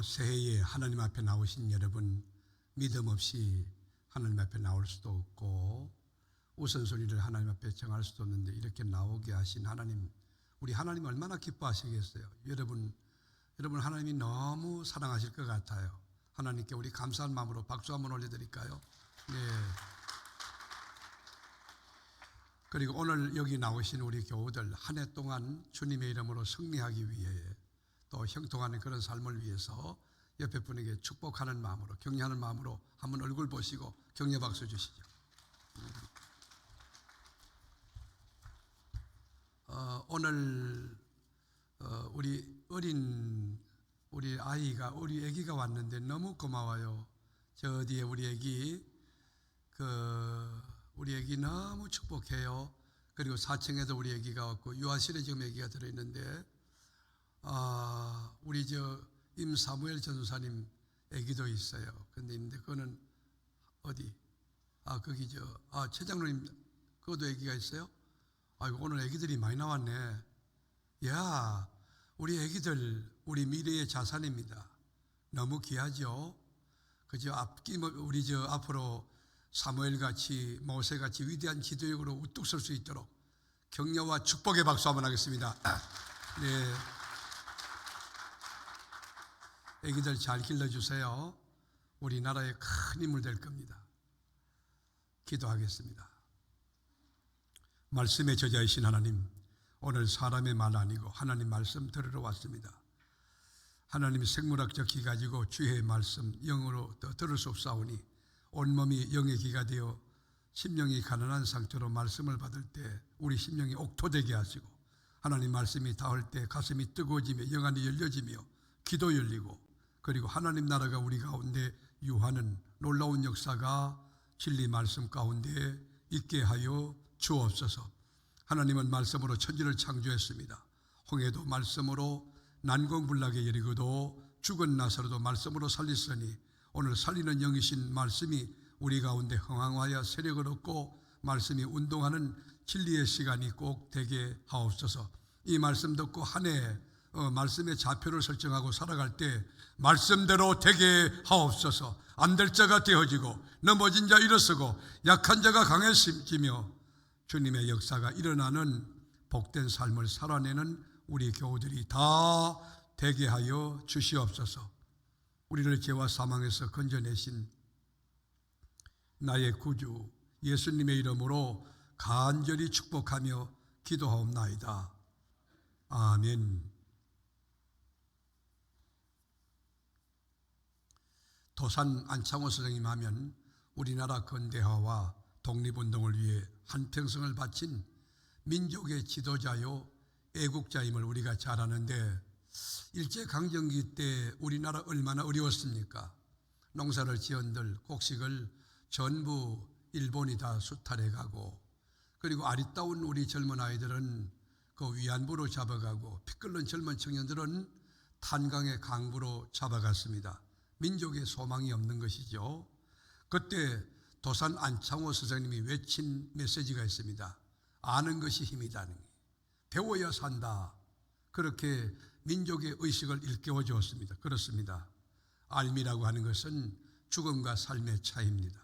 새해에 하나님 앞에 나오신 여러분, 믿음 없이 하나님 앞에 나올 수도 없고 우선순위를 하나님 앞에 정할 수도 없는데 이렇게 나오게 하신 하나님, 우리 하나님 얼마나 기뻐하시겠어요. 여러분 하나님이 너무 사랑하실 것 같아요. 하나님께 우리 감사한 마음으로 박수 한번 올려드릴까요? 네. 그리고 오늘 여기 나오신 우리 교우들 한 해 동안 주님의 이름으로 승리하기 위해 또 형통하는 그런 삶을 위해서 옆에 분에게 축복하는 마음으로, 격려하는 마음으로 한번 얼굴 보시고 격려 박수 주시죠. 오늘 우리 아기가 왔는데 너무 고마워요. 저 뒤에 우리 아기 너무 축복해요. 그리고 4층에도 우리 아기가 왔고 유아실에 지금 아기가 들어있는데 우리 임사무엘 전사님 아기도 있어요. 근데 있는데 그거는 어디? 거기 최 장로님 그것도 아기가 있어요? 아이고, 오늘 아기들이 많이 나왔네. 야, 우리 아기들 우리 미래의 자산입니다. 너무 귀하죠. 그저 우리 앞으로 사무엘같이 모세같이 위대한 지도력으로 우뚝 설 수 있도록 격려와 축복의 박수 한번 하겠습니다. 네, 아기들 잘 길러주세요. 우리나라에 큰 인물 될 겁니다. 기도하겠습니다. 말씀의 저자이신 하나님, 오늘 사람의 말 아니고 하나님 말씀 들으러 왔습니다. 하나님 생물학적 귀 가지고 주의 말씀 영으로 들을 수 없사오니 온몸이 영의 귀가 되어 심령이 가난한 상태로 말씀을 받을 때 우리 심령이 옥토되게 하시고 하나님 말씀이 닿을 때 가슴이 뜨거워지며 영안이 열려지며 귀도 열리고 그리고 하나님 나라가 우리 가운데 유하는 놀라운 역사가 진리 말씀 가운데 있게 하여 주옵소서. 하나님은 말씀으로 천지를 창조했습니다. 홍해도 말씀으로 난공불락의 여리고도 죽은 나사로도 말씀으로 살리시니 오늘 살리는 영이신 말씀이 우리 가운데 흥황하여 세력을 얻고 말씀이 운동하는 진리의 시간이 꼭 되게 하옵소서. 이 말씀 듣고 한 해 말씀의 좌표를 설정하고 살아갈 때 말씀대로 되게 하옵소서. 안 될 자가 되어지고 넘어진 자 일어서고 약한 자가 강해지며 주님의 역사가 일어나는 복된 삶을 살아내는 우리 교우들이 다 되게 하여 주시옵소서. 우리를 죄와 사망에서 건져내신 나의 구주 예수님의 이름으로 간절히 축복하며 기도하옵나이다. 아멘. 도산 안창호 선생님 하면 우리나라 근대화와 독립운동을 위해 한평생을 바친 민족의 지도자요 애국자임을 우리가 잘 아는데 일제강점기 때 우리나라 얼마나 어려웠습니까? 농사를 지은들 곡식을 전부 일본이 다 수탈해 가고 그리고 아리따운 우리 젊은 아이들은 그 위안부로 잡아가고 피 끓는 젊은 청년들은 탄광의 강부로 잡아갔습니다. 민족의 소망이 없는 것이죠. 그때 도산 안창호 선생님이 외친 메시지가 있습니다. 아는 것이 힘이다. 배워야 산다. 그렇게 민족의 의식을 일깨워 주었습니다. 그렇습니다. 알미라고 하는 것은 죽음과 삶의 차이입니다.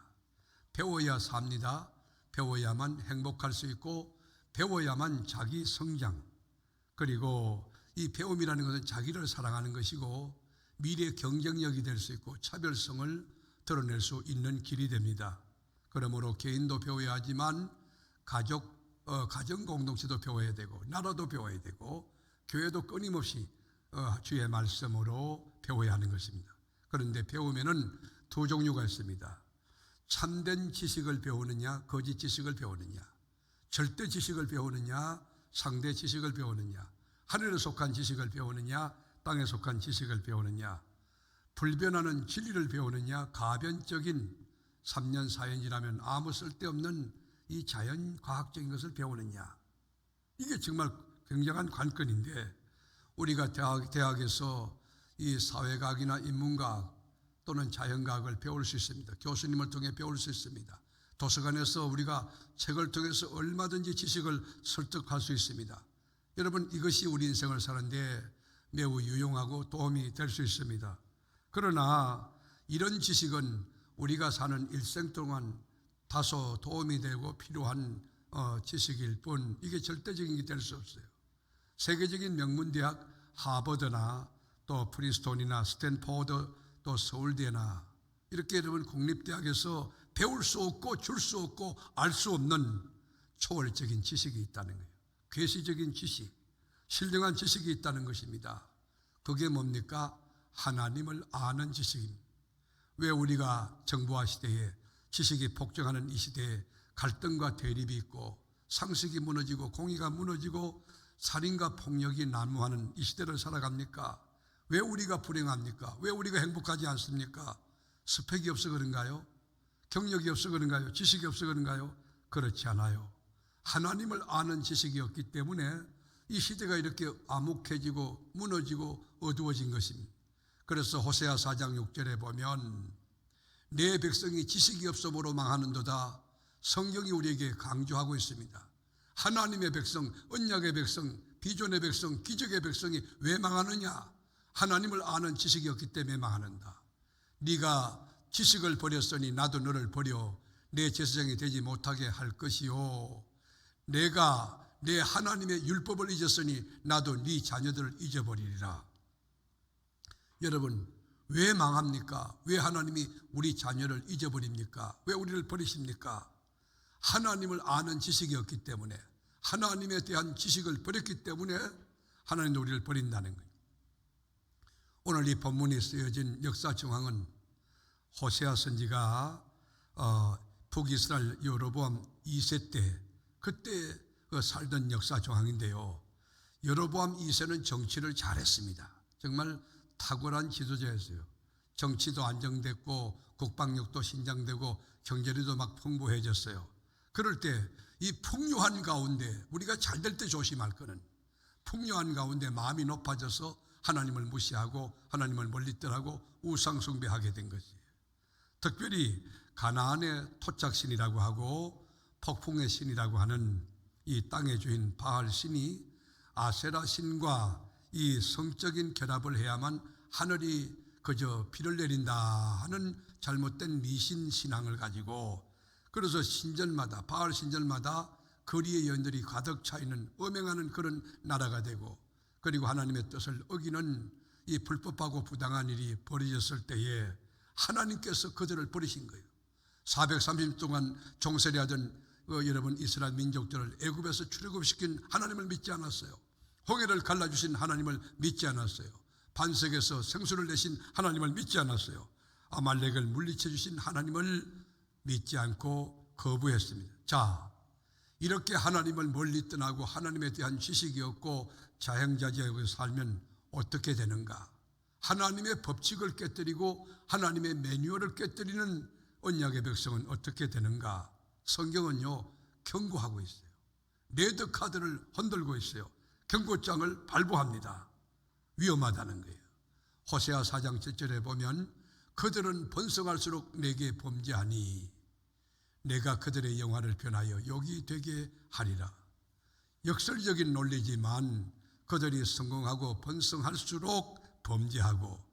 배워야 삽니다. 배워야만 행복할 수 있고 배워야만 자기 성장, 그리고 이 배움이라는 것은 자기를 사랑하는 것이고 미래 경쟁력이 될 수 있고 차별성을 드러낼 수 있는 길이 됩니다. 그러므로 개인도 배워야 하지만 가정 공동체도 배워야 되고 나라도 배워야 되고 교회도 끊임없이 주의 말씀으로 배워야 하는 것입니다. 그런데 배우면은 두 종류가 있습니다. 참된 지식을 배우느냐, 거짓 지식을 배우느냐, 절대 지식을 배우느냐, 상대 지식을 배우느냐, 하늘에 속한 지식을 배우느냐, 땅에 속한 지식을 배우느냐, 불변하는 진리를 배우느냐, 가변적인 3년 4년 지나면 아무 쓸데없는 이 자연과학적인 것을 배우느냐. 이게 정말 굉장한 관건인데 우리가 대학에서 이 사회과학이나 인문과학 또는 자연과학을 배울 수 있습니다. 교수님을 통해 배울 수 있습니다. 도서관에서 우리가 책을 통해서 얼마든지 지식을 습득할 수 있습니다. 여러분, 이것이 우리 인생을 사는데 매우 유용하고 도움이 될 수 있습니다. 그러나 이런 지식은 우리가 사는 일생 동안 다소 도움이 되고 필요한 지식일 뿐 이게 절대적인 게 될 수 없어요. 세계적인 명문대학 하버드나 또 프린스톤이나 스탠포드 또 서울대나 이렇게 여러분 국립대학에서 배울 수 없고 줄 수 없고 알 수 없는 초월적인 지식이 있다는 거예요. 괴시적인 지식, 신령한 지식이 있다는 것입니다. 그게 뭡니까? 하나님을 아는 지식입니다. 왜 우리가 정보화 시대에 지식이 폭증하는 이 시대에 갈등과 대립이 있고 상식이 무너지고 공의가 무너지고 살인과 폭력이 난무하는 이 시대를 살아갑니까? 왜 우리가 불행합니까? 왜 우리가 행복하지 않습니까? 스펙이 없어 그런가요? 경력이 없어 그런가요? 지식이 없어 그런가요? 그렇지 않아요. 하나님을 아는 지식이 없기 때문에 이 시대가 이렇게 암묵해지고 무너지고 어두워진 것입니다. 그래서 호세아 4장 6절에 보면 내 백성이 지식이 없음으로 망하는도다. 성경이 우리에게 강조하고 있습니다. 하나님의 백성, 언약의 백성, 비전의 백성, 기적의 백성이 왜 망하느냐? 하나님을 아는 지식이 없기 때문에 망하는다. 네가 지식을 버렸으니 나도 너를 버려 내 제사장이 되지 못하게 할 것이요, 내가 내 하나님의 율법을 잊었으니 나도 네 자녀들을 잊어버리리라. 여러분, 왜 망합니까? 왜 하나님이 우리 자녀를 잊어버립니까? 왜 우리를 버리십니까? 하나님을 아는 지식이 없기 때문에, 하나님에 대한 지식을 버렸기 때문에 하나님도 우리를 버린다는 거예요. 오늘 이 본문에 쓰여진 역사 정황은 호세아 선지가 북이스라엘 여로보암 2세 때 그때 살던 역사 정황인데요. 여로보암 2세는 정치를 잘했습니다. 정말 탁월한 지도자였어요. 정치도 안정됐고 국방력도 신장되고 경제력도 막 풍부해졌어요. 그럴 때 이 풍요한 가운데, 우리가 잘 될 때 조심할 거는 풍요한 가운데 마음이 높아져서 하나님을 무시하고 하나님을 멀리 떠나고 우상 숭배하게 된 것이에요. 특별히 가나안의 토착신이라고 하고 폭풍의 신이라고 하는 이 땅의 주인 바알 신이 아세라 신과 이 성적인 결합을 해야만 하늘이 그저 비를 내린다 하는 잘못된 미신 신앙을 가지고, 그래서 신전마다, 바알 신전마다 거리의 여인들이 가득 차 있는 음행하는 그런 나라가 되고, 그리고 하나님의 뜻을 어기는 이 불법하고 부당한 일이 벌어졌을 때에 하나님께서 그들을 버리신 거예요. 430년 동안 종살이하던 여러분 이스라엘 민족들을 애굽에서 출애굽시킨 하나님을 믿지 않았어요. 홍해를 갈라주신 하나님을 믿지 않았어요. 반석에서 생수를 내신 하나님을 믿지 않았어요. 아말렉을 물리쳐 주신 하나님을 믿지 않고 거부했습니다. 자, 이렇게 하나님을 멀리 떠나고 하나님에 대한 지식이 없고 자행자재하고 살면 어떻게 되는가? 하나님의 법칙을 깨뜨리고 하나님의 매뉴얼을 깨뜨리는 언약의 백성은 어떻게 되는가? 성경은요, 경고하고 있어요. 레드카드를 흔들고 있어요. 경고장을 발부합니다. 위험하다는 거예요. 호세아 4장 7절에 보면 그들은 번성할수록 내게 범죄하니 내가 그들의 영화를 변하여 욕이 되게 하리라. 역설적인 논리지만 그들이 성공하고 번성할수록 범죄하고,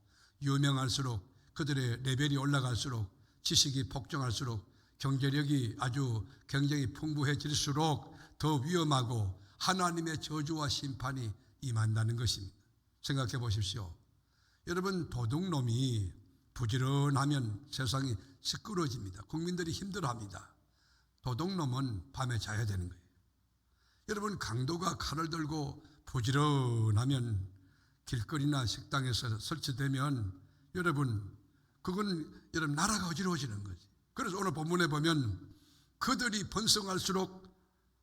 유명할수록, 그들의 레벨이 올라갈수록, 지식이 폭증할수록, 경제력이 아주 굉장히 풍부해질수록 더 위험하고 하나님의 저주와 심판이 임한다는 것입니다. 생각해 보십시오. 여러분, 도둑놈이 부지런하면 세상이 시끄러워집니다. 국민들이 힘들어합니다. 도둑놈은 밤에 자야 되는 거예요. 여러분, 강도가 칼을 들고 부지런하면 길거리나 식당에서 설치되면 여러분, 그건 여러분 나라가 어지러워지는 거지. 그래서 오늘 본문에 보면 그들이 번성할수록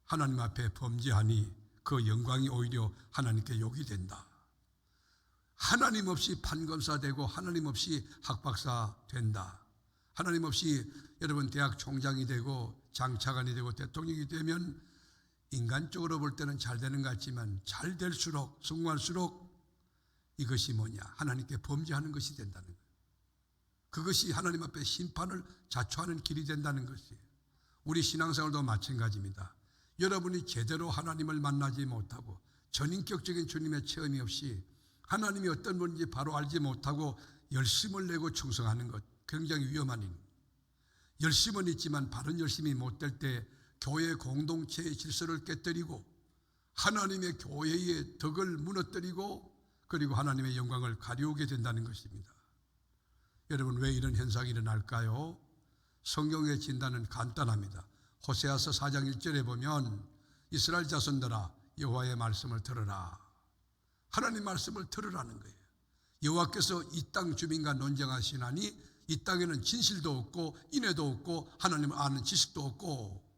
하나님 앞에 범죄하니 그 영광이 오히려 하나님께 욕이 된다. 하나님 없이 판검사 되고 하나님 없이 학박사 된다. 하나님 없이 여러분 대학 총장이 되고 장차관이 되고 대통령이 되면 인간적으로 볼 때는 잘 되는 것 같지만 잘 될수록, 성공할수록 이것이 뭐냐? 하나님께 범죄하는 것이 된다는 거예요. 그것이 하나님 앞에 심판을 자초하는 길이 된다는 것이에요. 우리 신앙생활도 마찬가지입니다. 여러분이 제대로 하나님을 만나지 못하고 전인격적인 주님의 체험이 없이 하나님이 어떤 분인지 바로 알지 못하고 열심을 내고 충성하는 것 굉장히 위험한 일. 열심은 있지만 바른 열심이 못 될 때 교회 공동체의 질서를 깨뜨리고 하나님의 교회의 덕을 무너뜨리고 그리고 하나님의 영광을 가리우게 된다는 것입니다. 여러분, 왜 이런 현상이 일어날까요? 성경의 진단은 간단합니다. 호세아서 4장 1절에 보면 이스라엘 자손들아 여호와의 말씀을 들으라. 하나님 말씀을 들으라는 거예요. 여호와께서 이 땅 주민과 논쟁하시나니 이 땅에는 진실도 없고 인애도 없고 하나님을 아는 지식도 없고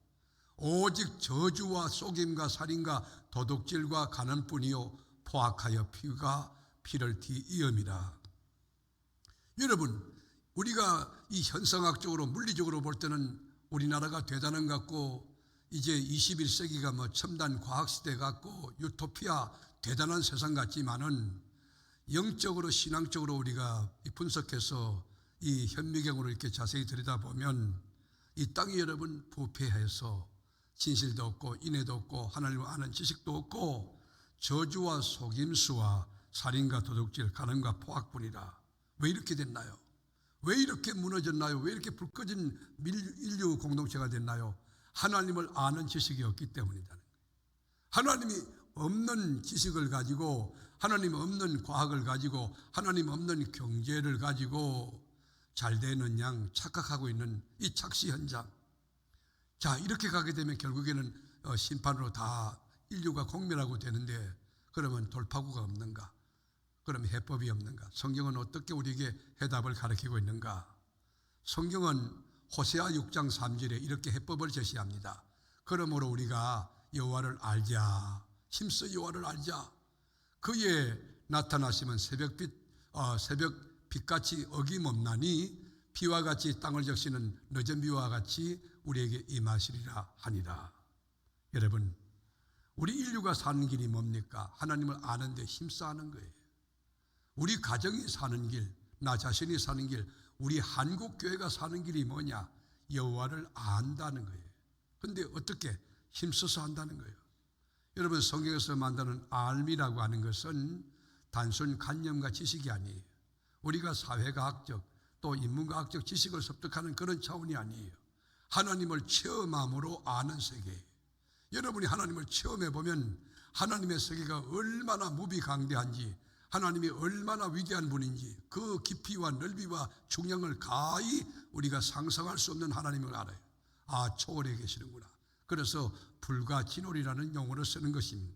오직 저주와 속임과 살인과 도둑질과 가난뿐이요 포악하여 피를 뒤이음이라. 여러분, 우리가 이 현상학적으로 물리적으로 볼 때는 우리나라가 대단한 것 같고 이제 21세기가 첨단 과학시대 같고 유토피아 대단한 세상 같지만은 영적으로 신앙적으로 우리가 분석해서 이 현미경으로 이렇게 자세히 들여다보면 이 땅이 여러분 부패해서 진실도 없고 인애도 없고 하나님을 아는 지식도 없고 저주와 속임수와 살인과 도둑질 가난과 포악뿐이라. 왜 이렇게 됐나요? 왜 이렇게 무너졌나요? 왜 이렇게 불 꺼진 인류 공동체가 됐나요? 하나님을 아는 지식이 없기 때문이다. 하나님이 없는 지식을 가지고 하나님 없는 과학을 가지고 하나님 없는 경제를 가지고 잘 되는 양 착각하고 있는 이 착시 현장. 자, 이렇게 가게 되면 결국에는 심판으로 다 인류가 공멸하고 되는데 그러면 돌파구가 없는가? 그럼 해법이 없는가? 성경은 어떻게 우리에게 해답을 가르치고 있는가? 성경은 호세아 6장 3절에 이렇게 해법을 제시합니다. 그러므로 우리가 여호와를 알자. 힘써 여호와를 알자. 그의 나타나시면 새벽빛같이 어김없나니 비와 같이 땅을 적시는 늦은 비와 같이 우리에게 임하시리라 하니라. 여러분, 우리 인류가 사는 길이 뭡니까? 하나님을 아는 데 힘써 하는 거예요. 우리 가정이 사는 길, 나 자신이 사는 길, 우리 한국교회가 사는 길이 뭐냐? 여호와를 안다는 거예요. 그런데 어떻게? 힘써서 한다는 거예요. 여러분, 성경에서 만드는 알미라고 하는 것은 단순 관념과 지식이 아니에요. 우리가 사회과학적 또 인문과학적 지식을 습득하는 그런 차원이 아니에요. 하나님을 체험함으로 아는 세계예요. 여러분이 하나님을 체험해 보면 하나님의 세계가 얼마나 무비강대한지, 하나님이 얼마나 위대한 분인지 그 깊이와 넓이와 중량을 가히 우리가 상상할 수 없는 하나님을 알아요. 아, 초월해 계시는구나. 그래서 불가진월이라는 용어를 쓰는 것입니다.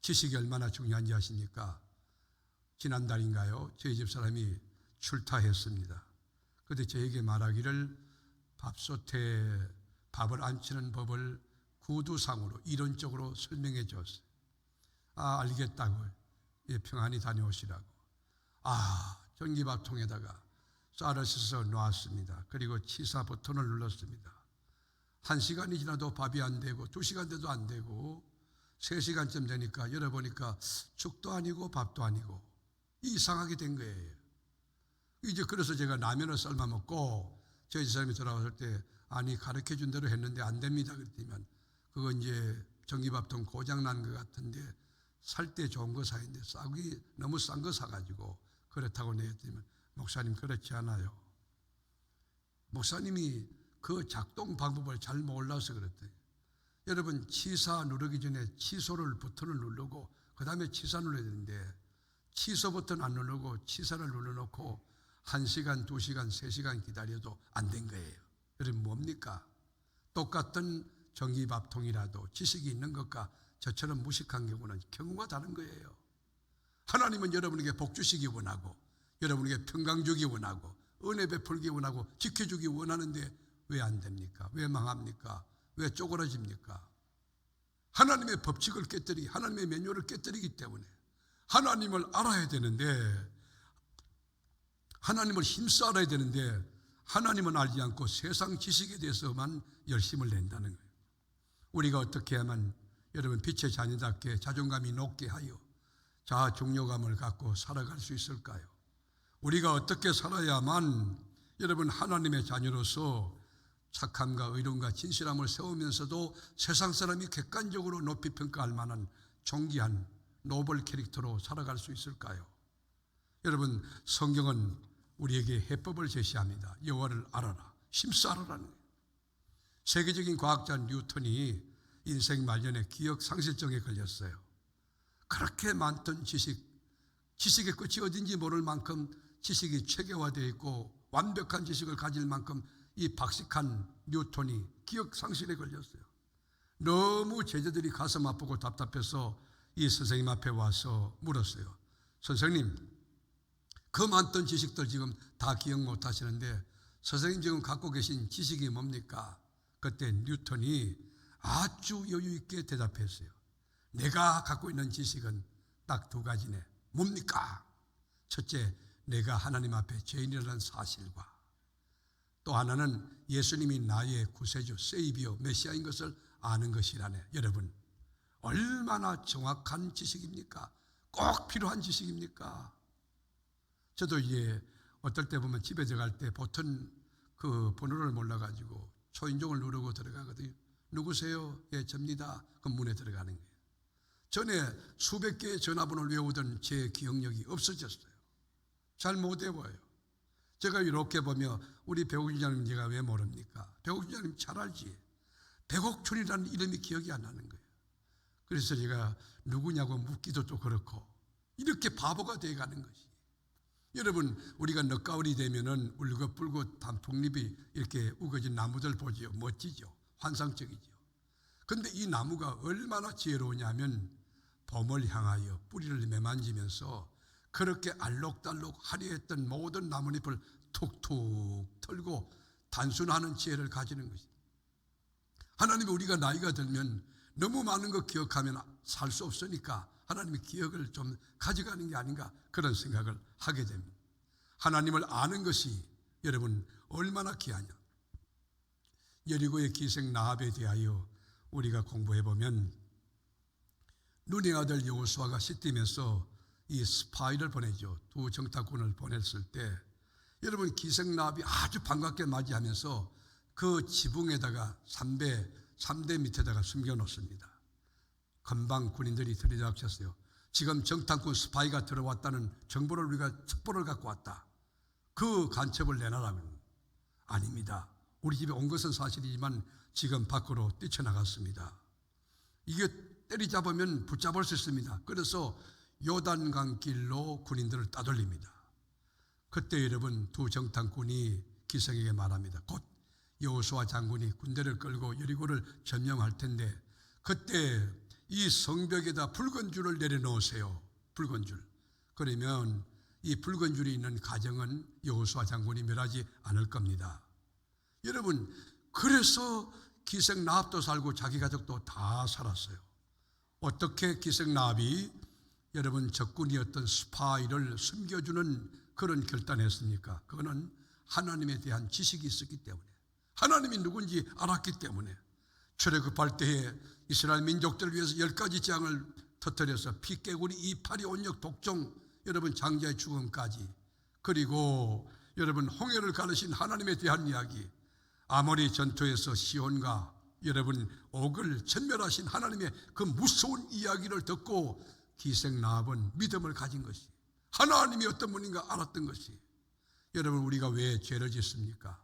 지식이 얼마나 중요한지 아십니까? 지난달인가요? 저희 집 사람이 출타했습니다. 그런데 저에게 말하기를 밥솥에 밥을 안 치는 법을 구두상으로 이론적으로 설명해 줬어요. 아, 알겠다고. 예, 평안히 다녀오시라고. 아, 전기밥통에다가 쌀을 씻어서 놨습니다. 그리고 치사 버튼을 눌렀습니다. 1시간이 지나도 밥이 안 되고 2시간 돼도 안 되고 3시간쯤 되니까 열어보니까 죽도 아니고 밥도 아니고 이상하게 된 거예요. 이제 그래서 제가 라면을 삶아 먹고 저희 사람이 돌아왔을 때 아니 가르쳐준 대로 했는데 안 됩니다 그랬더니만 그거 이제 전기밥통 고장 난 것 같은데 살 때 좋은 거 사는데 너무 싼 거 사가지고 그렇다고 내었더니만 목사님 그렇지 않아요. 목사님이 그 작동 방법을 잘 몰라서 그랬대요. 여러분, 치사 누르기 전에 취소를 버튼을 누르고 그 다음에 치사 눌러야 되는데 취소 버튼 안 누르고 치사를 눌러놓고 1시간, 2시간, 3시간 기다려도 안 된 거예요. 여러분, 뭡니까? 똑같은 전기밥통이라도 지식이 있는 것과 저처럼 무식한 경우는 경우가 다른 거예요. 하나님은 여러분에게 복 주시기 원하고 여러분에게 평강 주기 원하고 은혜 베풀기 원하고 지켜주기 원하는데 왜 안 됩니까? 왜 망합니까? 왜 쪼그라집니까? 하나님의 법칙을 깨뜨리기, 하나님의 매뉴얼을 깨뜨리기 때문에 하나님을 알아야 되는데 하나님을 힘써 알아야 되는데 하나님은 알지 않고 세상 지식에 대해서만 열심을 낸다는 거예요. 우리가 어떻게 하면 여러분 빛의 자녀답게 자존감이 높게 하여 자아 중요감을 갖고 살아갈 수 있을까요? 우리가 어떻게 살아야만 여러분 하나님의 자녀로서 착함과 의로움과 진실함을 세우면서도 세상 사람이 객관적으로 높이 평가할 만한 존귀한 노블 캐릭터로 살아갈 수 있을까요? 여러분, 성경은 우리에게 해법을 제시합니다. 여호와를 알아라, 힘써 알아라는 거예요. 세계적인 과학자 뉴턴이 인생 말년에 기억 상실증에 걸렸어요. 그렇게 많던 지식의 끝이 어딘지 모를 만큼 지식이 체계화되어 있고 완벽한 지식을 가질 만큼 이 박식한 뉴턴이 기억 상실에 걸렸어요. 너무 제자들이 가슴 아프고 답답해서 이 선생님 앞에 와서 물었어요. 선생님, 그 많던 지식들 지금 다 기억 못 하시는데 선생님 지금 갖고 계신 지식이 뭡니까? 그때 뉴턴이 아주 여유 있게 대답했어요. 내가 갖고 있는 지식은 딱 두 가지네. 뭡니까? 첫째, 내가 하나님 앞에 죄인이라는 사실과 또 하나는 예수님이 나의 구세주, 세이비어, 메시아인 것을 아는 것이라네. 여러분, 얼마나 정확한 지식입니까? 꼭 필요한 지식입니까? 저도 이제 어떨 때 보면 집에 들어갈 때 버튼 그 번호를 몰라가지고 초인종을 누르고 들어가거든요. 누구세요? 예, 접니다. 그럼 문에 들어가는 거예요. 전에 수백 개의 전화번호를 외우던 제 기억력이 없어졌어요. 잘 못 외워요. 제가 이렇게 보면 우리 배국주장님 제가 왜 모릅니까? 배국주장님 잘 알지. 백옥춘이라는 이름이 기억이 안 나는 거예요. 그래서 제가 누구냐고 묻기도 또 그렇고 이렇게 바보가 돼가는 것이. 여러분, 우리가 늦가을이 되면은 울긋불긋 단풍잎이 이렇게 우거진 나무들 보지요. 멋지죠. 환상적이죠. 그런데 이 나무가 얼마나 지혜로우냐면 봄을 향하여 뿌리를 매만지면서 그렇게 알록달록 화려했던 모든 나뭇잎을 툭툭 털고 단순하는 지혜를 가지는 것입니다. 하나님이 우리가 나이가 들면 너무 많은 거 기억하면 살 수 없으니까 하나님의 기억을 좀 가져가는 게 아닌가 그런 생각을 하게 됩니다. 하나님을 아는 것이 여러분 얼마나 귀하냐. 여리고의 기생 라합에 대하여 우리가 공부해 보면 눈의 아들 여호수아가 시띠면서 이 스파이를 보내죠. 두 정탐꾼을 보냈을 때 여러분 기생 라합이 아주 반갑게 맞이하면서 그 지붕에다가 삼대 밑에다가 숨겨놓습니다. 금방 군인들이 들이닥쳤어요. 지금 정탐꾼 스파이가 들어왔다는 정보를 우리가 첩보를 갖고 왔다. 그 간첩을 내놔라면 아닙니다. 우리 집에 온 것은 사실이지만 지금 밖으로 뛰쳐나갔습니다. 이게 때리잡으면 붙잡을 수 있습니다. 그래서 요단강 길로 군인들을 따돌립니다. 그때 여러분 두 정탐꾼이 기생에게 말합니다. 곧 여호수아 장군이 군대를 끌고 여리고를 점령할 텐데 그때 이 성벽에다 붉은 줄을 내려놓으세요. 붉은 줄. 그러면 이 붉은 줄이 있는 가정은 여호수아 장군이 멸하지 않을 겁니다. 여러분, 그래서 기생 라합도 살고 자기 가족도 다 살았어요. 어떻게 기생 라합이 여러분 적군이었던 스파이를 숨겨주는 그런 결단했습니까? 그거는 하나님에 대한 지식이 있었기 때문에, 하나님이 누군지 알았기 때문에 출애굽할 때에 이스라엘 민족들을 위해서 10가지 재앙을 터뜨려서 피개구리, 이파리, 온역, 독종, 여러분 장자의 죽음까지, 그리고 여러분 홍해를 가르신 하나님에 대한 이야기, 아모리 전투에서 시온과 여러분 옥을 전멸하신 하나님의 그 무서운 이야기를 듣고 기생 라합은 믿음을 가진 것이, 하나님이 어떤 분인가 알았던 것이. 여러분, 우리가 왜 죄를 짓습니까?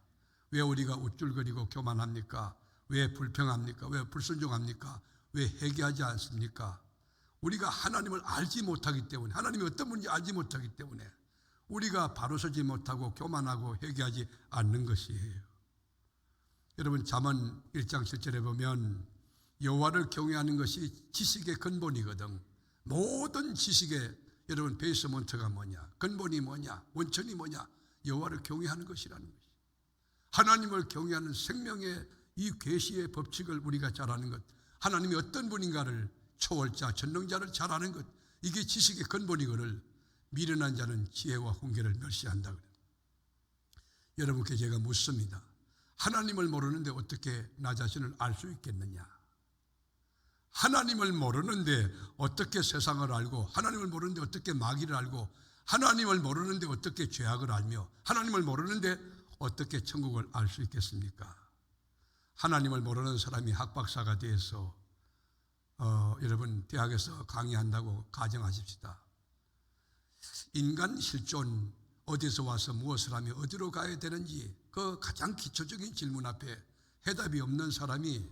왜 우리가 우쭐거리고 교만합니까? 왜 불평합니까? 왜 불순종합니까? 왜 회개하지 않습니까? 우리가 하나님을 알지 못하기 때문에, 하나님이 어떤 분인지 알지 못하기 때문에 우리가 바로 서지 못하고 교만하고 회개하지 않는 것이에요. 여러분, 잠언 1장 7절에 보면 여호와를 경외하는 것이 지식의 근본이거든. 모든 지식의 여러분 베이스먼트가 뭐냐, 근본이 뭐냐, 원천이 뭐냐, 여호와를 경외하는 것이라는 것이. 하나님을 경외하는 생명의 이 계시의 법칙을 우리가 잘 아는 것, 하나님이 어떤 분인가를 초월자, 전능자를 잘 아는 것, 이게 지식의 근본이거늘 미련한 자는 지혜와 훈계를 멸시한다. 여러분께 제가 묻습니다. 하나님을 모르는데 어떻게 나 자신을 알 수 있겠느냐? 하나님을 모르는데 어떻게 세상을 알고, 하나님을 모르는데 어떻게 마귀를 알고, 하나님을 모르는데 어떻게 죄악을 알며, 하나님을 모르는데 어떻게 천국을 알 수 있겠습니까? 하나님을 모르는 사람이 학박사가 돼서 여러분 대학에서 강의한다고 가정하십시다. 인간 실존, 어디서 와서 무엇을 하며 어디로 가야 되는지 그 가장 기초적인 질문 앞에 해답이 없는 사람이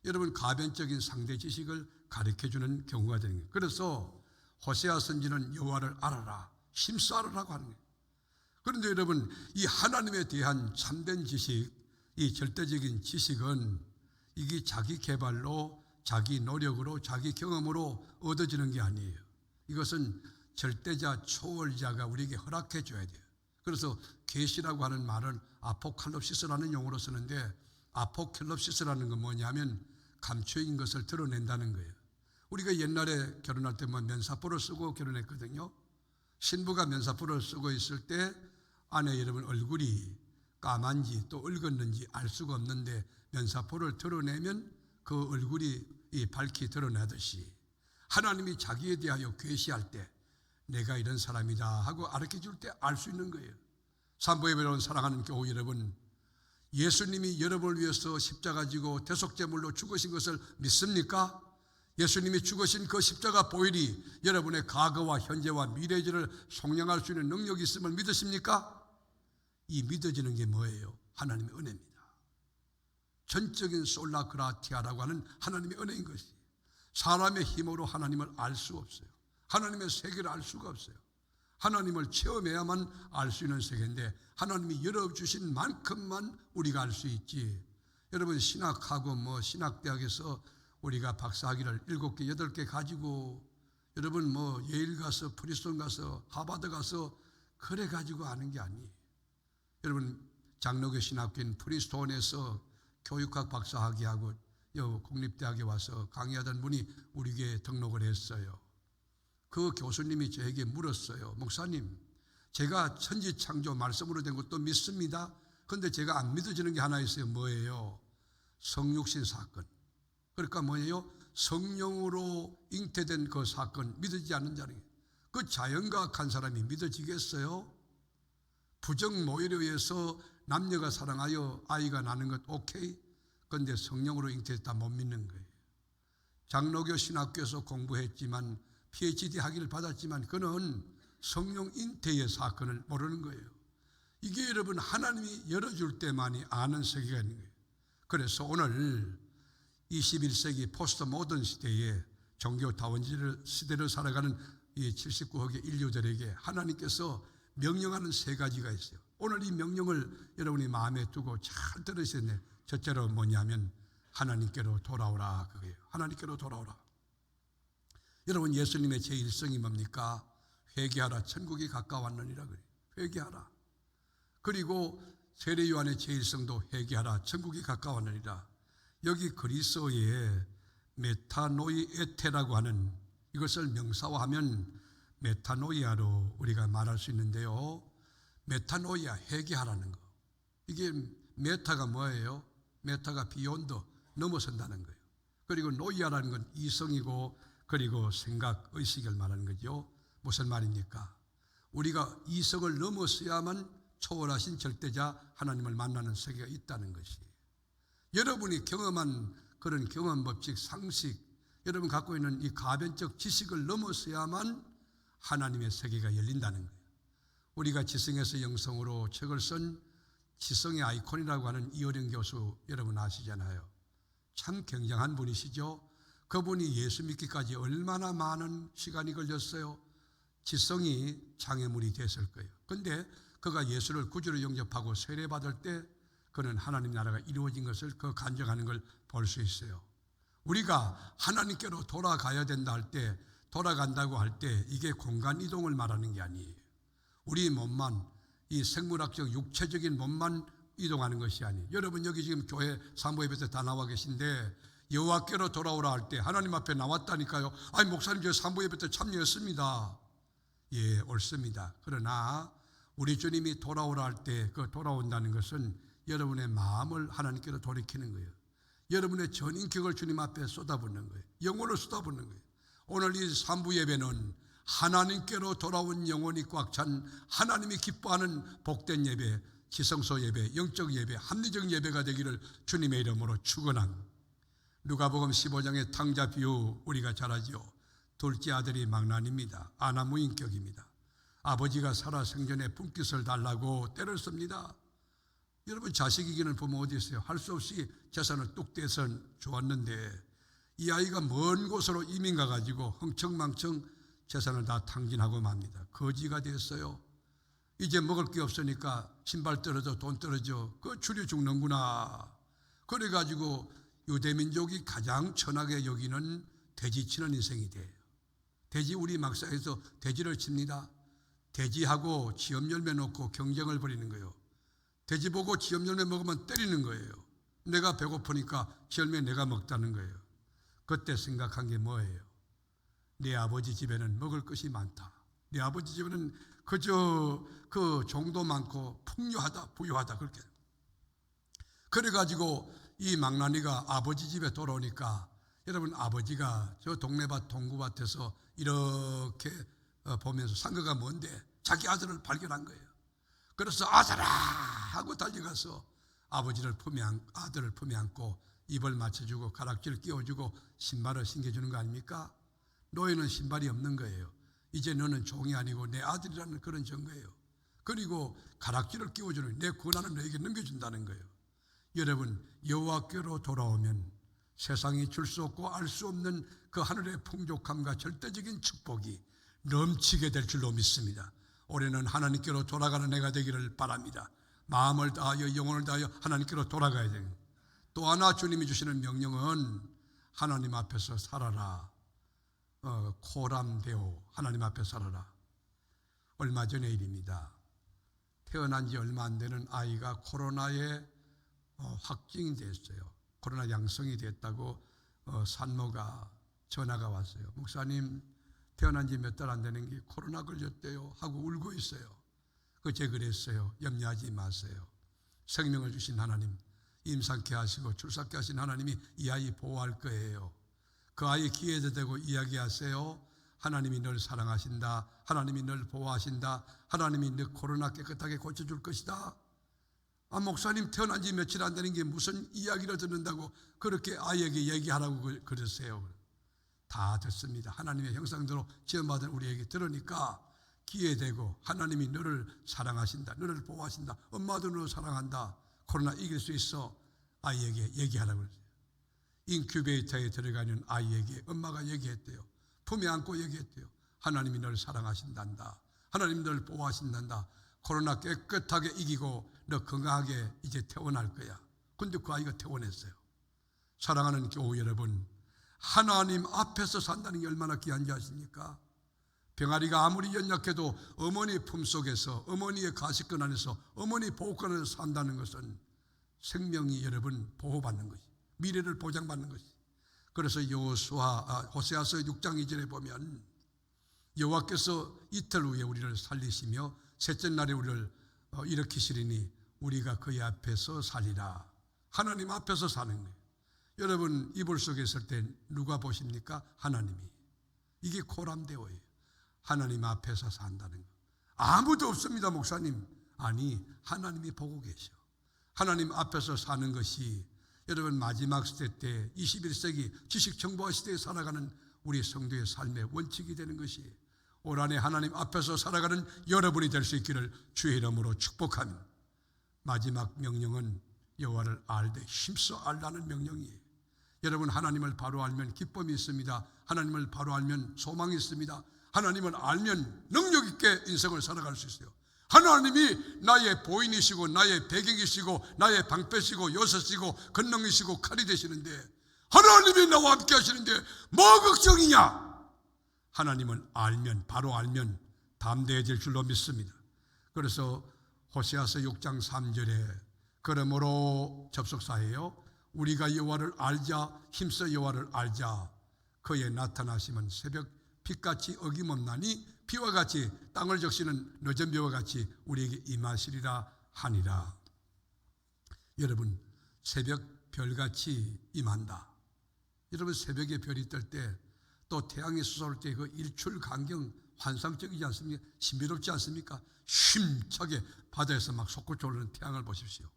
여러분 가변적인 상대 지식을 가르쳐주는 경우가 되는 거예요. 그래서 호세아 선지는 여호와를 알아라, 심수 알아라고 하는 거예요. 그런데 여러분 이 하나님에 대한 참된 지식, 이 절대적인 지식은 이게 자기 개발로, 자기 노력으로, 자기 경험으로 얻어지는 게 아니에요. 이것은 절대자, 초월자가 우리에게 허락해 줘야 돼요. 그래서 계시라고 하는 말은 아포칼립시스라는 용어로 쓰는데, 아포칼립시스라는 건 뭐냐면 감춰진 것을 드러낸다는 거예요. 우리가 옛날에 결혼할 때 면사포를 쓰고 결혼했거든요. 신부가 면사포를 쓰고 있을 때 아내 여러분 얼굴이 까만지 또 얼었는지 알 수가 없는데 면사포를 드러내면 그 얼굴이 밝히 드러나듯이 하나님이 자기에 대하여 계시할 때 내가 이런 사람이다 하고 가르쳐줄 때 알 수 있는 거예요. 산부예배로운 사랑하는 교우 여러분, 예수님이 여러분을 위해서 십자가 지고 대속제물로 죽으신 것을 믿습니까? 예수님이 죽으신 그 십자가 보혈이 여러분의 과거와 현재와 미래를 속량할 수 있는 능력이 있음을 믿으십니까? 이 믿어지는 게 뭐예요? 하나님의 은혜입니다. 전적인 솔라그라티아라고 하는 하나님의 은혜인 것이, 사람의 힘으로 하나님을 알 수 없어요. 하나님의 세계를 알 수가 없어요. 하나님을 체험해야만 알 수 있는 세계인데 하나님이 열어주신 만큼만 우리가 알 수 있지. 여러분 신학하고 신학대학에서 우리가 박사학위를 7개, 8개 가지고 여러분 예일 가서 프리스톤 가서 하버드 가서 그래 가지고 아는 게 아니에요. 여러분 장로교 신학교인 프리스톤에서 교육학 박사학위하고 국립대학에 와서 강의하던 분이 우리 교회에 등록을 했어요. 그 교수님이 저에게 물었어요. 목사님, 제가 천지창조 말씀으로 된 것도 믿습니다. 그런데 제가 안 믿어지는 게 하나 있어요. 뭐예요? 성육신 사건. 그러니까 뭐예요? 성령으로 잉태된 그 사건, 믿어지지 않는 자는 그 자연과학한 사람이 믿어지겠어요? 부정모의에 의해서 남녀가 사랑하여 아이가 나는 것 오케이? 그런데 성령으로 잉태했다 못 믿는 거예요. 장로교 신학교에서 공부했지만 PhD 학위를 받았지만 그는 성령 잉태의 사건을 모르는 거예요. 이게 여러분 하나님이 열어줄 때만이 아는 세계가 있는 거예요. 그래서 오늘 21세기 포스트 모던 시대에 종교다원주의 시대를 살아가는 이 79억의 인류들에게 하나님께서 명령하는 3가지가 있어요. 오늘 이 명령을 여러분이 마음에 두고 잘 들으셔야 돼요. 첫째로 뭐냐면 하나님께로 돌아오라, 그거예요. 하나님께로 돌아오라. 여러분 예수님의 제1성이 뭡니까? 회개하라, 천국이 가까웠느니라 그래요. 회개하라. 그리고 세례 요한의 제1성도 회개하라, 천국이 가까웠느니라. 여기 그리스어에 메타노이에테라고 하는 이것을 명사화하면 메타노이아로 우리가 말할 수 있는데요. 메타노이아, 회개하라는 거. 이게 메타가 뭐예요? 메타가 비욘드, 넘어선다는 거예요. 그리고 노이아라는 건 이성이고 그리고 생각, 의식을 말하는 거죠. 무슨 말입니까? 우리가 이성을 넘어서야만 초월하신 절대자 하나님을 만나는 세계가 있다는 것이, 여러분이 경험한 그런 경험 법칙, 상식, 여러분 갖고 있는 이 가변적 지식을 넘어서야만 하나님의 세계가 열린다는 거예요. 우리가 지성에서 영성으로 책을 쓴 지성의 아이콘이라고 하는 이어령 교수 여러분 아시잖아요. 참 굉장한 분이시죠. 그분이 예수 믿기까지 얼마나 많은 시간이 걸렸어요. 지성이 장애물이 됐을 거예요. 그런데 그가 예수를 구주로 영접하고 세례받을 때 그는 하나님 나라가 이루어진 것을 그 간증하는 걸 볼 수 있어요. 우리가 하나님께로 돌아가야 된다 할 때, 돌아간다고 할 때 이게 공간 이동을 말하는 게 아니에요. 우리 몸만, 이 생물학적 육체적인 몸만 이동하는 것이 아니에요. 여러분 여기 지금 교회 사무예배 때 다 나와 계신데 여호와께로 돌아오라 할 때 하나님 앞에 나왔다니까요. 아니 목사님 저 사무예배 때 참여했습니다. 예, 옳습니다. 그러나 우리 주님이 돌아오라 할 때 그 돌아온다는 것은 여러분의 마음을 하나님께로 돌이키는 거예요. 여러분의 전인격을 주님 앞에 쏟아붓는 거예요. 영혼을 쏟아붓는 거예요. 오늘 이 3부 예배는 하나님께로 돌아온 영혼이 꽉 찬 하나님이 기뻐하는 복된 예배, 지성소 예배, 영적 예배, 합리적 예배가 되기를 주님의 이름으로 축원합니다. 누가복음 15장의 탕자 비유 우리가 잘 알죠. 둘째 아들이 망난입니다. 아나무인격입니다. 아버지가 살아 생전에 분깃을 달라고 때를 씁니다. 여러분, 자식 이기는 부모 어디 있어요? 할 수 없이 재산을 뚝 떼서 주었는데 이 아이가 먼 곳으로 이민 가가지고 흥청망청 재산을 다 탕진하고 맙니다. 거지가 됐어요. 이제 먹을 게 없으니까 신발 떨어져 돈 떨어져 그 줄이 죽는구나. 그래가지고 유대민족이 가장 천하게 여기는 돼지 치는 인생이 돼요. 돼지, 우리 막사에서 돼지를 칩니다. 돼지하고 지엄열매 놓고 경쟁을 벌이는 거예요. 돼지 보고 지엄열매 먹으면 때리는 거예요. 내가 배고프니까 지엄열매 내가 먹다는 거예요. 그때 생각한 게 뭐예요? 내 아버지 집에는 먹을 것이 많다. 내 아버지 집에는 그저 그 정도 많고 풍요하다, 부유하다, 그렇게. 그래가지고 이 망나니가 아버지 집에 돌아오니까, 여러분, 아버지가 저 동네밭 동구밭에서 이렇게 보면서 상거가 뭔데 자기 아들을 발견한 거예요. 그래서 아들아 하고 달려가서 아버지를 아들을 품에 안고 입을 맞춰주고 가락지를 끼워주고 신발을 신겨주는 거 아닙니까? 노예는 신발이 없는 거예요. 이제 너는 종이 아니고 내 아들이라는 그런 증거예요. 그리고 가락지를 끼워주는, 내 권한을 너에게 넘겨준다는 거예요. 여러분, 여호와께로 돌아오면 세상이 줄 수 없고 알 수 없는 그 하늘의 풍족함과 절대적인 축복이 넘치게 될 줄로 믿습니다. 올해는 하나님께로 돌아가는 해가 되기를 바랍니다. 마음을 다하여 영혼을 다하여 하나님께로 돌아가야 돼요. 또 하나 주님이 주시는 명령은 하나님 앞에서 살아라. 코람데오, 하나님 앞에 살아라. 얼마 전의 일입니다. 태어난 지 얼마 안 되는 아이가 코로나에 확진이 됐어요. 코로나 양성이 됐다고 산모가 전화가 왔어요. 목사님, 태어난 지 몇 달 안 되는 게 코로나 걸렸대요 하고 울고 있어요. 제가 그랬어요. 염려하지 마세요. 생명을 주신 하나님, 임상케 하시고 출산케 하신 하나님이 이 아이 보호할 거예요. 그 아이 귀에도 대고 이야기하세요. 하나님이 널 사랑하신다. 하나님이 널 보호하신다. 하나님이 너 코로나 깨끗하게 고쳐줄 것이다. 목사님, 태어난 지 며칠 안 되는 게 무슨 이야기를 듣는다고 그렇게 아이에게 얘기하라고 그러세요. 다 듣습니다. 하나님의 형상대로 지음받은 우리에게 들으니까 귀에 대고 하나님이 너를 사랑하신다. 너를 보호하신다. 엄마도 너를 사랑한다. 코로나 이길 수 있어. 아이에게 얘기하라고 그랬어요. 인큐베이터에 들어가는 아이에게 엄마가 얘기했대요. 품에 안고 얘기했대요. 하나님이 너를 사랑하신단다. 하나님 너를 보호하신단다. 코로나 깨끗하게 이기고 너 건강하게 이제 퇴원할 거야. 근데 그 아이가 퇴원했어요. 사랑하는 교우 여러분, 하나님 앞에서 산다는 게 얼마나 귀한지 아십니까? 병아리가 아무리 연약해도 어머니 품속에서, 어머니의 가식권 안에서, 어머니 보호권 안에서 산다는 것은 생명이, 여러분, 보호받는 것이, 미래를 보장받는 것이. 그래서 호세아서 6장 2절에 보면 여호와께서 이틀 후에 우리를 살리시며 셋째 날에 우리를 일으키시리니 우리가 그의 앞에서 살리라. 하나님 앞에서 사는 거예요. 여러분, 이불 속에 있을 때 누가 보십니까? 하나님이. 이게 코람데오예요. 하나님 앞에서 산다는 거. 아무도 없습니다, 목사님. 아니, 하나님이 보고 계셔. 하나님 앞에서 사는 것이 여러분, 마지막 시대 때 21세기 지식정보화 시대에 살아가는 우리 성도의 삶의 원칙이 되는 것이, 올 한해 하나님 앞에서 살아가는 여러분이 될 수 있기를 주의 이름으로 축복합니다. 마지막 명령은 여호와를 알되 힘써 알라는 명령이에요. 여러분, 하나님을 바로 알면 기쁨이 있습니다. 하나님을 바로 알면 소망이 있습니다. 하나님을 알면 능력 있게 인생을 살아갈 수 있어요. 하나님이 나의 보인이시고 나의 배경이시고 나의 방패시고 요새시고 권능이시고 칼이 되시는데, 하나님이 나와 함께 하시는데 뭐 걱정이냐? 하나님을 알면, 바로 알면 담대해질 줄로 믿습니다. 그래서 호세아서 6장 3절에 그러므로 접속사예요. 우리가 여호와를 알자, 힘써 여호와를 알자. 그의 나타나심은 새벽 빛같이 어김없나니 비와 같이 땅을 적시는 늦은 비와 같이 우리에게 임하시리라 하니라. 여러분, 새벽 별같이 임한다. 여러분, 새벽에 별이 뜰 때, 또 태양이 솟아올 때 그 일출 광경 환상적이지 않습니까? 신비롭지 않습니까? 힘차게 바다에서 막 솟구쳐 오르는 태양을 보십시오.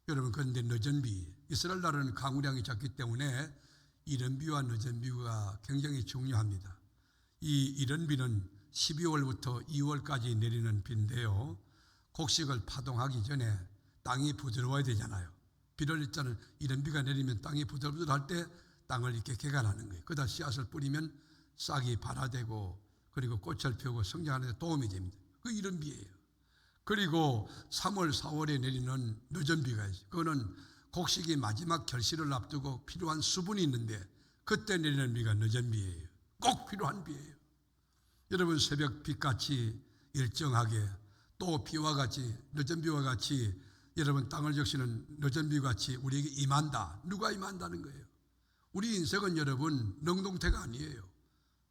여러분, 그런데 늦은 비, 이스라엘 나라는 강우량이 작기 때문에 이른 비와 늦은 비가 굉장히 중요합니다. 이 이른 비는 12월부터 2월까지 내리는 비인데요. 곡식을 파동하기 전에 땅이 부드러워야 되잖아요. 비를 일자는 이런 비가 내리면 땅이 부들부들할 때 땅을 이렇게 개간하는 거예요. 그러다 씨앗을 뿌리면 싹이 발화되고 그리고 꽃을 피우고 성장하는 데 도움이 됩니다. 그 이런 비예요. 그리고 3월, 4월에 내리는 늦은 비가 있어요. 그거는 곡식이 마지막 결실을 앞두고 필요한 수분이 있는데 그때 내리는 비가 늦은 비예요. 꼭 필요한 비예요. 여러분, 새벽 빛같이 일정하게 또 비와 같이 늦은 비와 같이 여러분 땅을 적시는 늦은 비와 같이 우리에게 임한다. 누가 임한다는 거예요? 우리 인생은 여러분 능동태가 아니에요.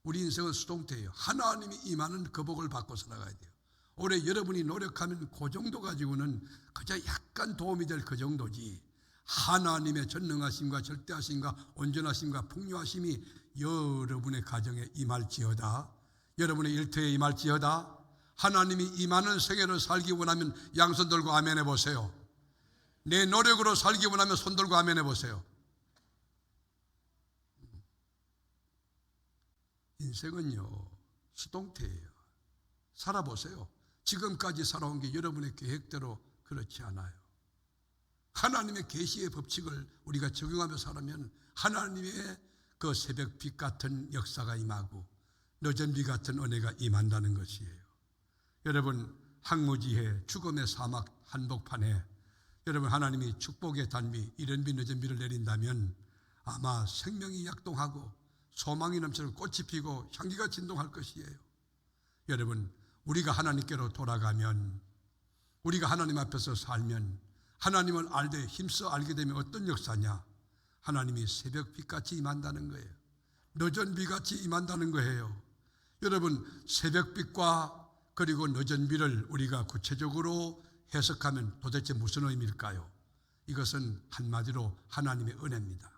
우리 인생은 수동태예요. 하나님이 임하는 그 복을 받고 살아가야 돼요. 올해 여러분이 노력하면 그 정도 가지고는 그저 약간 도움이 될 그 정도지, 하나님의 전능하심과 절대하심과 온전하심과 풍요하심이 여러분의 가정에 임할지어다, 여러분의 일터에 임할지어다. 하나님이 임하는 생애를 살기 원하면 양손 들고 아멘 해보세요. 내 노력으로 살기 원하면 손 들고 아멘 해보세요. 인생은요 수동태예요. 살아보세요. 지금까지 살아온 게 여러분의 계획대로 그렇지 않아요. 하나님의 계시의 법칙을 우리가 적용하며 살면 하나님의 그 새벽빛 같은 역사가 임하고 늦은 비 같은 은혜가 임한다는 것이에요. 여러분, 항무지해 죽음의 사막 한복판에 여러분 하나님이 축복의 단비, 이른 비 늦은 비를 내린다면 아마 생명이 약동하고 소망이 넘치는 꽃이 피고 향기가 진동할 것이에요. 여러분, 우리가 하나님께로 돌아가면, 우리가 하나님 앞에서 살면, 하나님을 알되 힘써 알게 되면 어떤 역사냐? 하나님이 새벽빛같이 임한다는 거예요. 늦은 비같이 임한다는 거예요. 여러분, 새벽빛과 그리고 늦은 비를 우리가 구체적으로 해석하면 도대체 무슨 의미일까요? 이것은 한마디로 하나님의 은혜입니다.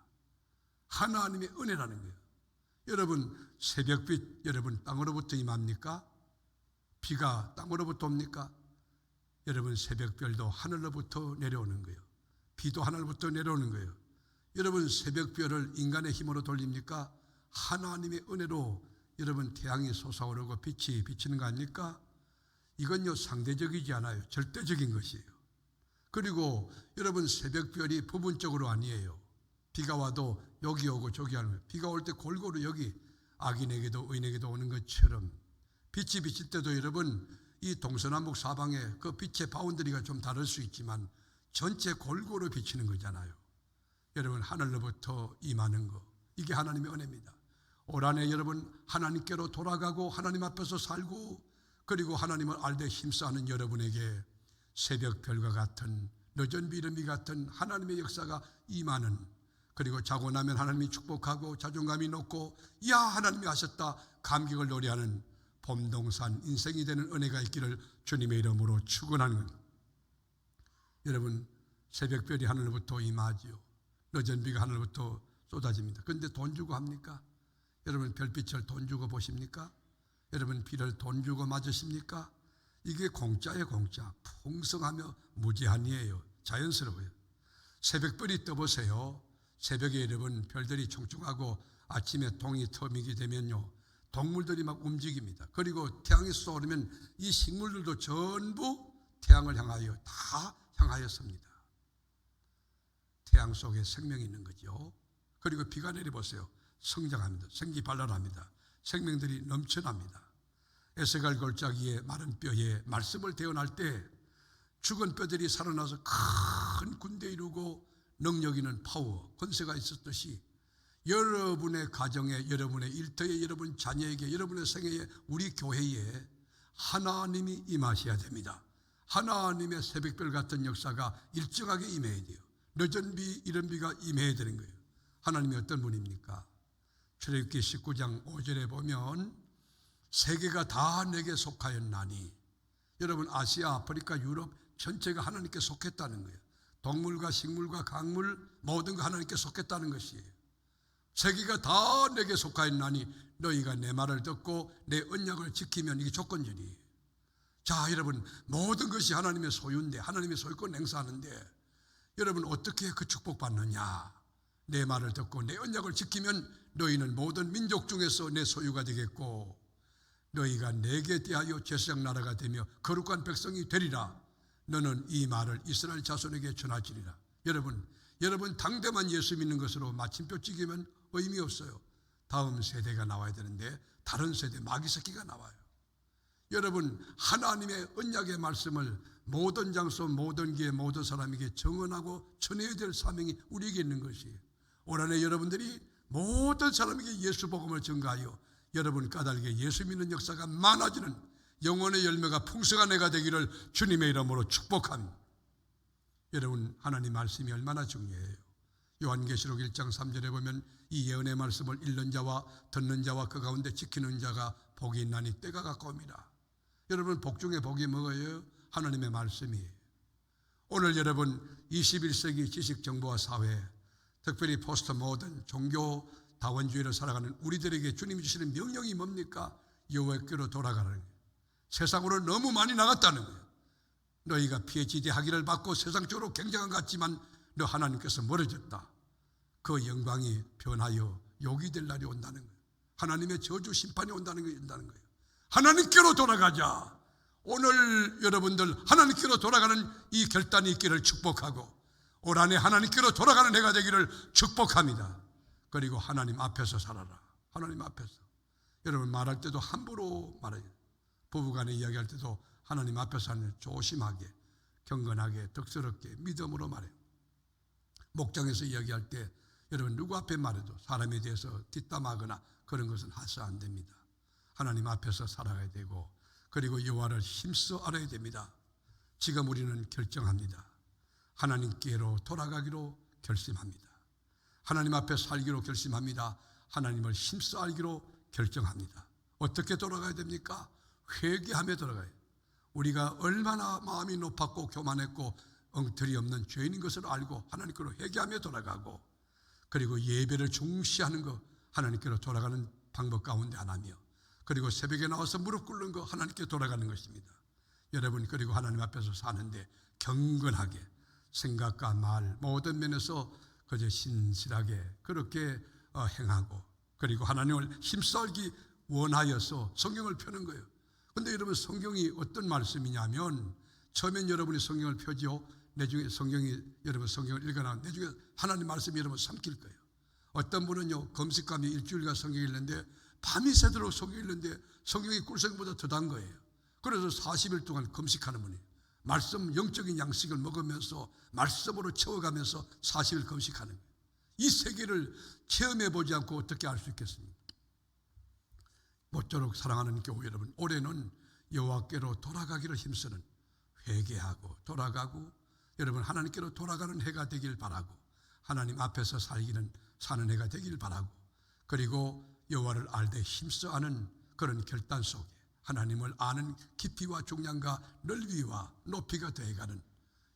하나님의 은혜라는 거예요. 여러분, 새벽빛 여러분 땅으로부터 임합니까? 비가 땅으로부터 옵니까? 여러분, 새벽별도 하늘로부터 내려오는 거예요. 비도 하늘로부터 내려오는 거예요. 여러분, 새벽별을 인간의 힘으로 돌립니까? 하나님의 은혜로 여러분 태양이 솟아오르고 빛이 비치는 거 아닙니까? 이건요 상대적이지 않아요. 절대적인 것이에요. 그리고 여러분, 새벽별이 부분적으로 아니에요. 비가 와도 여기 오고 저기 하는 거예요. 비가 올 때 골고루 여기 악인에게도 의인에게도 오는 것처럼 빛이 비칠 때도 여러분 이 동서남북 사방에 그 빛의 바운더리가 좀 다를 수 있지만 전체 골고루 비치는 거잖아요. 여러분, 하늘로부터 임하는 거, 이게 하나님의 은혜입니다. 올 한해 여러분 하나님께로 돌아가고 하나님 앞에서 살고 그리고 하나님을 알되 힘써하는 여러분에게 새벽별과 같은 늦은 비름비 같은 하나님의 역사가 임하는, 그리고 자고 나면 하나님이 축복하고 자존감이 높고 야 하나님이 하셨다 감격을 노래하는 봄동산 인생이 되는 은혜가 있기를 주님의 이름으로 축원하는 것. 여러분, 새벽별이 하늘로부터 임하지요. 늦은 비가 하늘로부터 쏟아집니다. 그런데 돈 주고 합니까? 여러분, 별빛을 돈 주고 보십니까? 여러분, 비를 돈 주고 맞으십니까? 이게 공짜예요. 공짜. 풍성하며 무제한이에요. 자연스러워요. 새벽별이 떠보세요. 새벽에 여러분 별들이 총총하고 아침에 동이 터미게 되면요 동물들이 막 움직입니다. 그리고 태양이 쏘르면 이 식물들도 전부 태양을 향하여 다 향하였습니다. 태양 속에 생명이 있는 거죠. 그리고 비가 내려보세요. 성장합니다. 생기발랄합니다. 생명들이 넘쳐납니다. 에스갈 골짜기에 마른 뼈에 말씀을 태어날 때 죽은 뼈들이 살아나서 큰 군대 이루고 능력 있는 파워, 권세가 있었듯이 여러분의 가정에, 여러분의 일터에, 여러분 자녀에게, 여러분의 생애에, 우리 교회에 하나님이 임하셔야 됩니다. 하나님의 새벽별 같은 역사가 일정하게 임해야 돼요. 늦은 비, 이른 비가 임해야 되는 거예요. 하나님이 어떤 분입니까? 출애굽기 19장 5절에 보면 세계가 다 내게 속하였나니, 여러분 아시아, 아프리카, 유럽 전체가 하나님께 속했다는 거예요. 동물과 식물과 강물 모든 거 하나님께 속했다는 것이에요. 세계가 다 내게 속하였나니 너희가 내 말을 듣고 내 언약을 지키면, 이게 조건절이에요. 자, 여러분, 모든 것이 하나님의 소유인데, 하나님의 소유권 행사하는데 여러분 어떻게 그 축복받느냐? 내 말을 듣고 내 언약을 지키면 너희는 모든 민족 중에서 내 소유가 되겠고 너희가 내게 대하여 제사장 나라가 되며 거룩한 백성이 되리라. 너는 이 말을 이스라엘 자손에게 전하지리라. 여러분 당대만 예수 믿는 것으로 마침표 찍으면 의미 없어요. 다음 세대가 나와야 되는데 다른 세대 마귀 새끼가 나와요. 여러분, 하나님의 언약의 말씀을 모든 장소, 모든 기회, 모든 사람에게 정언하고 전해야 될 사명이 우리에게 있는 것이에요. 올 한해 여러분들이 모든 사람에게 예수 복음을 전가하여 여러분 까닭에 예수 믿는 역사가 많아지는 영혼의 열매가 풍성한 해가 되기를 주님의 이름으로 축복합니다. 여러분, 하나님 말씀이 얼마나 중요해요. 요한계시록 1장 3절에 보면 이 예언의 말씀을 읽는 자와 듣는 자와 그 가운데 지키는 자가 복이 있나니 때가 가까웁니다. 여러분, 복 중에 복이 뭐예요? 하나님의 말씀이에요. 오늘 여러분 21세기 지식정보화 사회, 특별히 포스트 모던 종교 다원주의로 살아가는 우리들에게 주님이 주시는 명령이 뭡니까? 여호와께로 돌아가라는 거예요. 세상으로 너무 많이 나갔다는 거예요. 너희가 PhD 학위를 받고 세상적으로 굉장한 것 같지만 너 하나님께서 멀어졌다. 그 영광이 변하여 욕이 될 날이 온다는 거예요. 하나님의 저주 심판이 온다는 거예요. 하나님께로 돌아가자. 오늘 여러분들 하나님께로 돌아가는 이 결단이 있기를 축복하고 올 한해 하나님께로 돌아가는 해가 되기를 축복합니다. 그리고 하나님 앞에서 살아라. 하나님 앞에서. 여러분 말할 때도 함부로 말해요. 부부간에 이야기할 때도 하나님 앞에서 하는 조심하게, 경건하게, 덕스럽게, 믿음으로 말해요. 목장에서 이야기할 때 여러분 누구 앞에 말해도 사람에 대해서 뒷담하거나 그런 것은 하셔 안 됩니다. 하나님 앞에서 살아가야 되고 그리고 여호와를 힘써 알아야 됩니다. 지금 우리는 결정합니다. 하나님께로 돌아가기로 결심합니다. 하나님 앞에 살기로 결심합니다. 하나님을 힘써 알기로 결정합니다. 어떻게 돌아가야 됩니까? 회개하며 돌아가요. 우리가 얼마나 마음이 높았고 교만했고 엉터리 없는 죄인인 것을 알고 하나님께로 회개하며 돌아가고 그리고 예배를 중시하는 것, 하나님께로 돌아가는 방법 가운데 하나며 그리고 새벽에 나와서 무릎 꿇는 거 하나님께 돌아가는 것입니다. 여러분 그리고 하나님 앞에서 사는데 경건하게 생각과 말 모든 면에서 그저 신실하게 그렇게 행하고 그리고 하나님을 힘쓰기 원하여서 성경을 펴는 거예요. 그런데 여러분 성경이 어떤 말씀이냐면 처음엔 여러분이 성경을 펴지요. 나중에 여러분 성경을 읽어나면 나중에 하나님 말씀이 여러분 삼킬 거예요. 어떤 분은요 금식감이 일주일간 성경 읽는데 밤이 새도록 성경 읽는데 성경이 꿀성보다 더 단 거예요. 그래서 40일 동안 금식하는 분이 말씀 영적인 양식을 먹으면서 말씀으로 채워가면서 40일 금식하는 거예요. 이 세계를 체험해 보지 않고 어떻게 알 수 있겠습니까? 모쪼록 사랑하는 교회 여러분, 올해는 여호와께로 돌아가기를 힘쓰는 회개하고 돌아가고 여러분 하나님께로 돌아가는 해가 되길 바라고 하나님 앞에서 사는 해가 되길 바라고 그리고 여호와를 알되 힘써 아는 그런 결단 속에 하나님을 아는 깊이와 중량과 넓이와 높이가 되어가는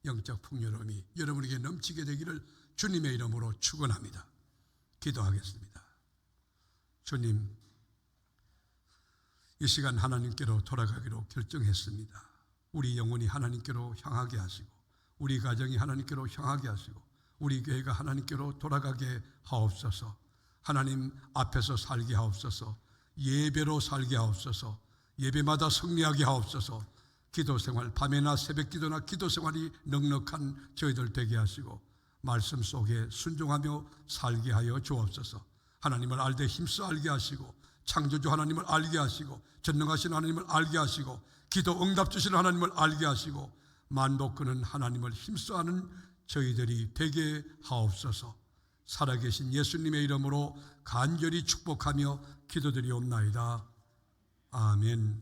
영적 풍요로움이 여러분에게 넘치게 되기를 주님의 이름으로 축원합니다. 기도하겠습니다. 주님, 이 시간 하나님께로 돌아가기로 결정했습니다. 우리 영혼이 하나님께로 향하게 하시고 우리 가정이 하나님께로 향하게 하시고 우리 교회가 하나님께로 돌아가게 하옵소서. 하나님 앞에서 살게 하옵소서. 예배로 살게 하옵소서. 예배마다 승리하게 하옵소서. 기도생활 밤에나 새벽기도나 기도생활이 넉넉한 저희들 되게 하시고 말씀 속에 순종하며 살게 하여 주옵소서. 하나님을 알되 힘써 알게 하시고 창조주 하나님을 알게 하시고 전능하신 하나님을 알게 하시고 기도 응답 주시는 하나님을 알게 하시고 만복하는 하나님을 힘써 아는 저희들이 되게 하옵소서. 살아계신 예수님의 이름으로 간절히 축복하며 기도드리옵나이다. 아멘.